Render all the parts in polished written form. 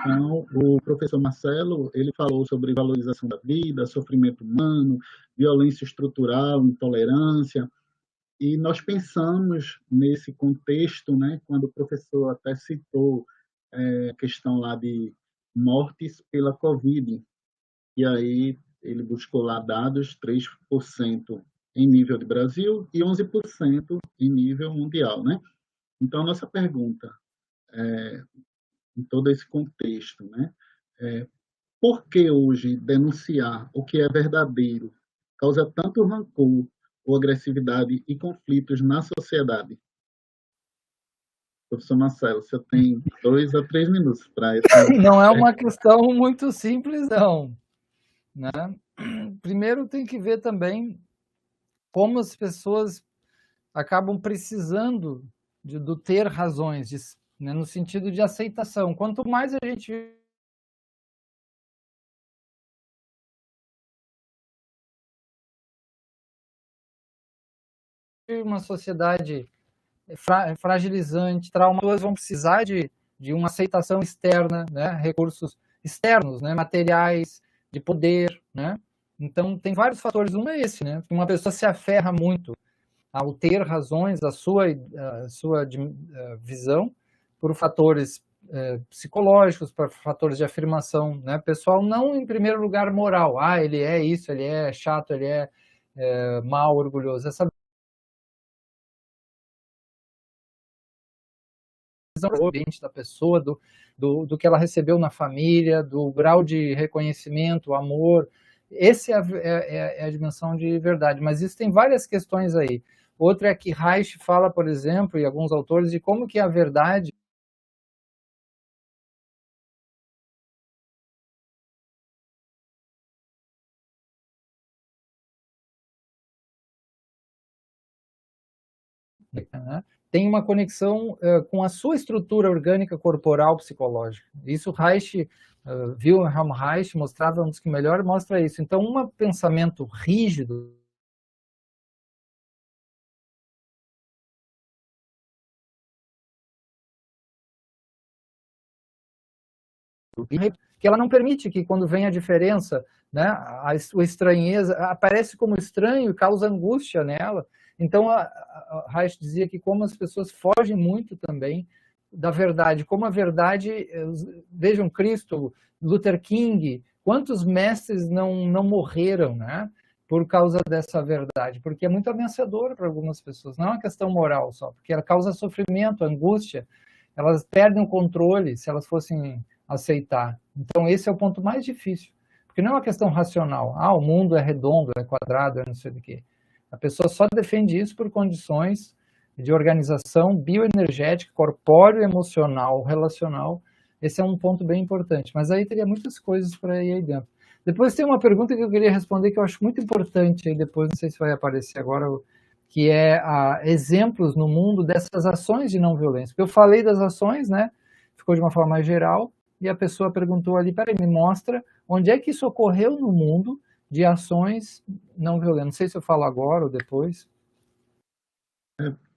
Então, o professor Marcelo, ele falou sobre valorização da vida, sofrimento humano, violência estrutural, intolerância, e nós pensamos nesse contexto, né, quando o professor até citou a questão lá de mortes pela Covid, e aí ele buscou lá dados 3% em nível de Brasil e 11% em nível mundial, né? Então, nossa pergunta, em todo esse contexto, né? Por que hoje denunciar o que é verdadeiro causa tanto rancor ou agressividade e conflitos na sociedade? Professor Marcelo, você tem 2 a 3 minutos para essa. Não é uma questão muito simples, não, né? Primeiro tem que ver também como as pessoas acabam precisando do ter razões, né, no sentido de aceitação. Quanto mais a gente uma sociedade fragilizante, traumas vão precisar de uma aceitação externa, né? Recursos externos, né? Materiais, de poder, né? Então, tem vários fatores. Um é esse, né? Uma pessoa se aferra muito ao ter razões, a sua visão, por fatores psicológicos, por fatores de afirmação, né? Pessoal, não em primeiro lugar moral. Ah, ele é isso, ele é chato, ele é mal, orgulhoso. Essa visão ambiente da pessoa, do que ela recebeu na família, do grau de reconhecimento, amor. Essa é a dimensão de verdade, mas isso tem várias questões aí. Outra é que Reich fala, por exemplo, e alguns autores, de como que a verdade né, tem uma conexão com a sua estrutura orgânica corporal psicológica. Isso Reich, Wilhelm Reich mostrava, um dos que melhor mostra isso. Então, um pensamento rígido que ela não permite que, quando vem a diferença, né, a estranheza aparece como estranho e causa angústia nela. Então, a Reich dizia que como as pessoas fogem muito também da verdade, como a verdade, vejam Cristo, Luther King, quantos mestres não morreram, né, por causa dessa verdade, porque é muito ameaçador para algumas pessoas, não é uma questão moral só, porque ela causa sofrimento, angústia, elas perdem o controle se elas fossem aceitar. Então, esse é o ponto mais difícil, porque não é uma questão racional. Ah, o mundo é redondo, é quadrado, é não sei do que. A pessoa só defende isso por condições de organização bioenergética, corpóreo, emocional, relacional. Esse é um ponto bem importante, mas aí teria muitas coisas para ir aí dentro. Depois tem uma pergunta que eu queria responder que eu acho muito importante, aí depois não sei se vai aparecer agora, que é exemplos no mundo dessas ações de não violência. Porque eu falei das ações, né? Ficou de uma forma mais geral, e a pessoa perguntou ali, peraí, me mostra onde é que isso ocorreu no mundo de ações não violentas. Não sei se eu falo agora ou depois.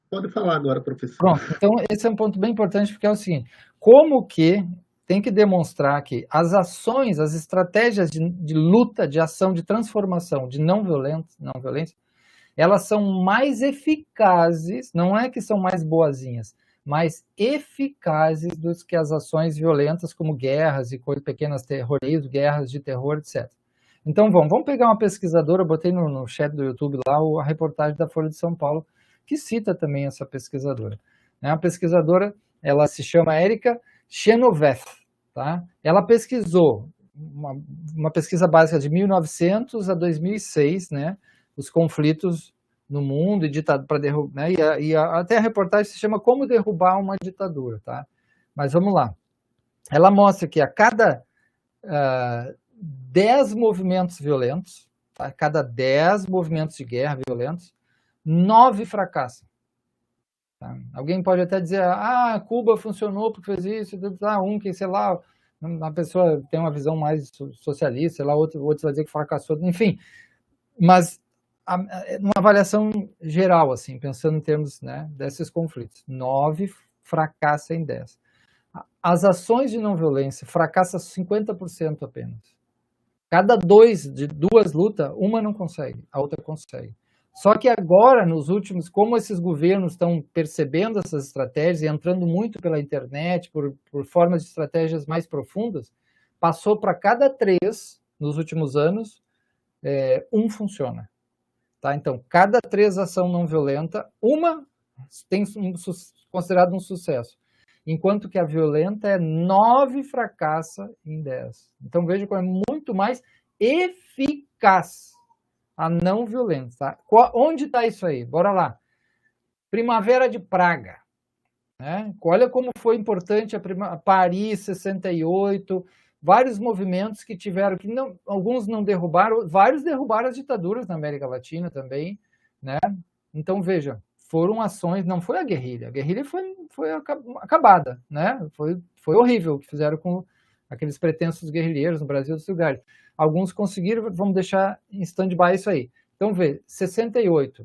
Pode falar agora, professor. Pronto, então esse é um ponto bem importante, porque é o seguinte, como que tem que demonstrar que as ações, as estratégias de luta, de ação, de transformação, de não violência, elas são mais eficazes, não é que são mais boazinhas, mais eficazes do que as ações violentas como guerras e pequenas terrorismos, guerras de terror, etc. Então vamos pegar uma pesquisadora, eu botei no chat do YouTube lá a reportagem da Folha de São Paulo, que cita também essa pesquisadora. A pesquisadora, ela se chama Erika Chenoweth, tá? Ela pesquisou, uma pesquisa básica de 1900 a 2006, né? Os conflitos no mundo e ditado para derrubar, né? Até a reportagem se chama Como Derrubar uma Ditadura, tá? Mas vamos lá. Ela mostra que a cada 10 movimentos violentos, tá? Cada 10 movimentos de guerra violentos, 9 fracassam. Tá? Alguém pode até dizer, Cuba funcionou porque fez isso, que, sei lá, uma pessoa tem uma visão mais socialista, sei lá, outro vai dizer que fracassou, enfim, mas uma avaliação geral, assim, pensando em termos, né, desses conflitos, 9 fracassa em 10. As ações de não violência fracassam 50% apenas. Cada de duas lutas, uma não consegue, a outra consegue. Só que agora, nos últimos, como esses governos estão percebendo essas estratégias e entrando muito pela internet, por formas de estratégias mais profundas, passou para cada 3, nos últimos anos, um funciona. Tá? Então, cada 3 ação não violenta, uma tem considerado um sucesso. Enquanto que a violenta é 9 fracassa em 10. Então, veja como é muito mais eficaz a não violência. Tá? Onde está isso aí? Bora lá. Primavera de Praga. Né? Olha como foi importante a Paris 68, vários movimentos que tiveram, que não, alguns não derrubaram, vários derrubaram as ditaduras na América Latina também. Né? Então, veja, foram ações, não foi a guerrilha foi acabada, né? Foi horrível o que fizeram com aqueles pretensos guerrilheiros no Brasil e outros lugares. Alguns conseguiram, vamos deixar em stand-by isso aí. Então, vê, 68,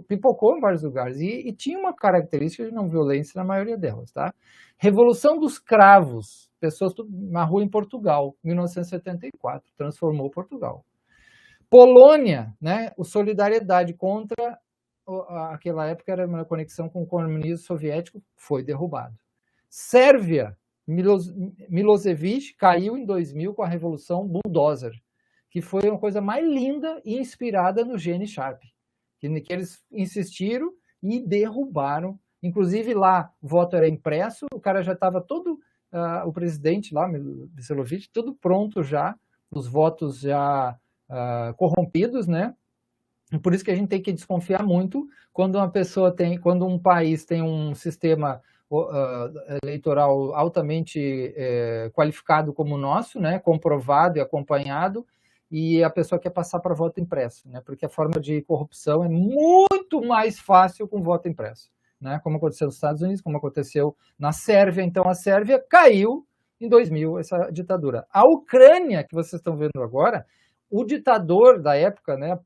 pipocou em vários lugares e tinha uma característica de não violência na maioria delas, tá? Revolução dos Cravos, pessoas na rua em Portugal, 1974, transformou Portugal. Polônia, né? O Solidariedade contra aquela época era uma conexão com o comunismo soviético, foi derrubado. Sérvia, Milosevic caiu em 2000 com a Revolução Bulldozer, que foi uma coisa mais linda e inspirada no Gene Sharp, que eles insistiram e derrubaram. Inclusive lá o voto era impresso, o cara já estava todo, o presidente lá, Milosevic, tudo pronto já, os votos já corrompidos, né? Por isso que a gente tem que desconfiar muito quando quando um país tem um sistema eleitoral altamente qualificado como o nosso, né, comprovado e acompanhado, e a pessoa quer passar para voto impresso, né, porque a forma de corrupção é muito mais fácil com voto impresso, né, como aconteceu nos Estados Unidos, como aconteceu na Sérvia. Então a Sérvia caiu em 2000, essa ditadura. A Ucrânia, que vocês estão vendo agora, o ditador da época, né,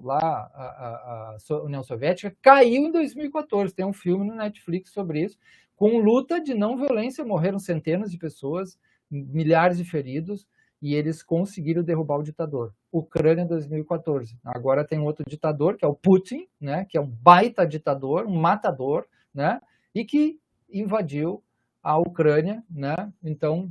lá, a União Soviética, caiu em 2014. Tem um filme no Netflix sobre isso, com luta de não violência, morreram centenas de pessoas, milhares de feridos, e eles conseguiram derrubar o ditador. Ucrânia 2014. Agora tem outro ditador, que é o Putin, né, que é um baita ditador, um matador, né, e que invadiu a Ucrânia, né, então...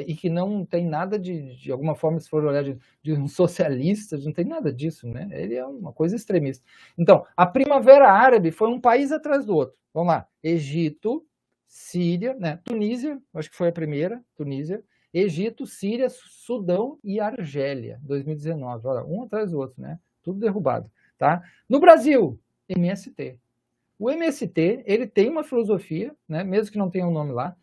e que não tem nada de alguma forma, se for olhar de um socialista, não tem nada disso, né? Ele é uma coisa extremista. Então, a Primavera Árabe foi um país atrás do outro. Vamos lá, Egito, Síria, né? Tunísia, acho que foi a primeira, Tunísia, Egito, Síria, Sudão e Argélia, 2019. Olha, um atrás do outro, né? Tudo derrubado, tá? No Brasil, MST. O MST, ele tem uma filosofia, né? Mesmo que não tenha um nome lá,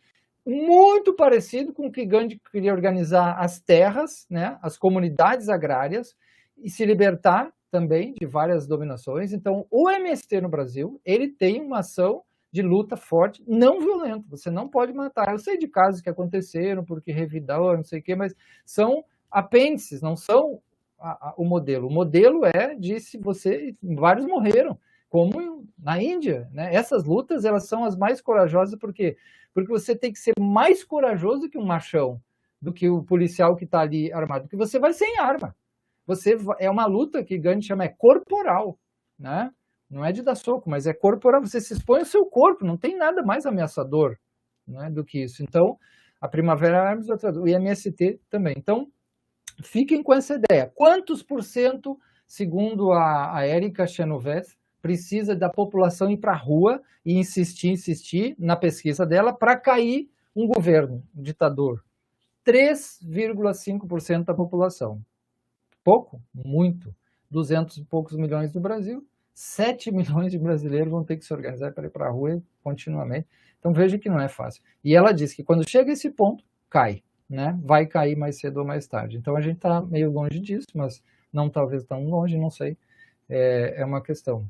muito parecido com o que Gandhi queria organizar as terras, né, as comunidades agrárias, e se libertar também de várias dominações. Então, o MST no Brasil, ele tem uma ação de luta forte, não violenta. Você não pode matar. Eu sei de casos que aconteceram, porque revidou, não sei o quê, mas são apêndices, não são o modelo. O modelo é de se você... Vários morreram, como na Índia, né? Essas lutas, elas são as mais corajosas, porque você tem que ser mais corajoso que um machão, do que o policial que está ali armado, porque você vai sem arma. É uma luta que Gandhi chama corporal, né? Não é de dar soco, mas é corporal. Você se expõe ao seu corpo, não tem nada mais ameaçador, né, do que isso. Então, a Primavera Árabe, o MST também. Então, fiquem com essa ideia. Quantos por cento, segundo a Érica Chenoweth, precisa da população ir para a rua e insistir na pesquisa dela para cair um governo, um ditador? 3,5% da população. Pouco? Muito. 200 e poucos milhões do Brasil, 7 milhões de brasileiros vão ter que se organizar para ir para a rua continuamente. Então veja que não é fácil. E ela diz que quando chega a esse ponto, cai, né? Vai cair mais cedo ou mais tarde. Então a gente está meio longe disso, mas não talvez tão longe, não sei. É uma questão.